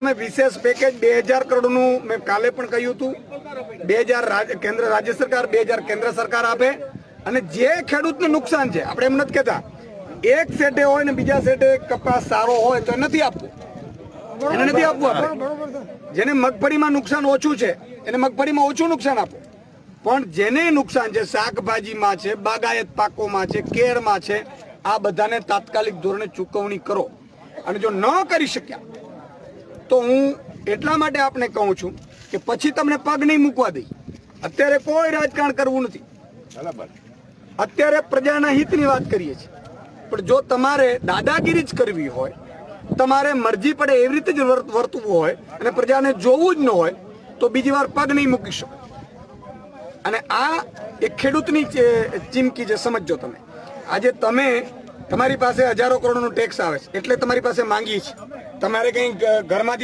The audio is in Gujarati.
મેં વિશેષ પેકેજ 2000 કરોડનું મેં કાલે પણ કહ્યું હતું. 2000 કેન્દ્ર રાજ્ય સરકાર, 2000 કેન્દ્ર સરકાર આપે. અને જે ખેડૂતને નુકસાન છે, આપણે એમ નથી કહેતા એક સેટે હોય ને બીજા સેટે કપાસ સારો હોય તો નથી આપવું, એને નથી આપવું. આપણે જેને મગફળીમાં નુકસાન ઓછું છે એને મગફળીમાં ઓછું નુકસાન આપો, પણ જેને નુકસાન છે શાકભાજીમાં છે, બાગાયત પાકોમાં છે, કેળમાં છે, આ બધાને તાત્કાલિક ધોરણે ચૂકવણી કરો. અને જો ન કરી શક્યા તો હું એટલા માટે આપને કહું છું કે પછી તમને પગ નહીં મૂકવા દઈ. અત્યારે કોઈ રાજકારણ કરવું નથી, અત્યારે પ્રજાના હિતની વાત કરીએ છીએ. પણ જો તમારે દાદાગીરી જ કરવી હોય, તમારે મરજી પડે એવી રીતે જ વર્તવું હોય અને પ્રજાને જોવું જ ન હોય તો બીજી વાર પગ નહીં મૂકી શકો. અને આ એક ખેડૂતની ચીમકી છે, સમજો તમે. આજે તમારી પાસે હજારો કરોડનો ટેક્સ આવે છે એટલે તમારી પાસે માંગીએ છીએ. તમારે કંઈ ઘરમાંથી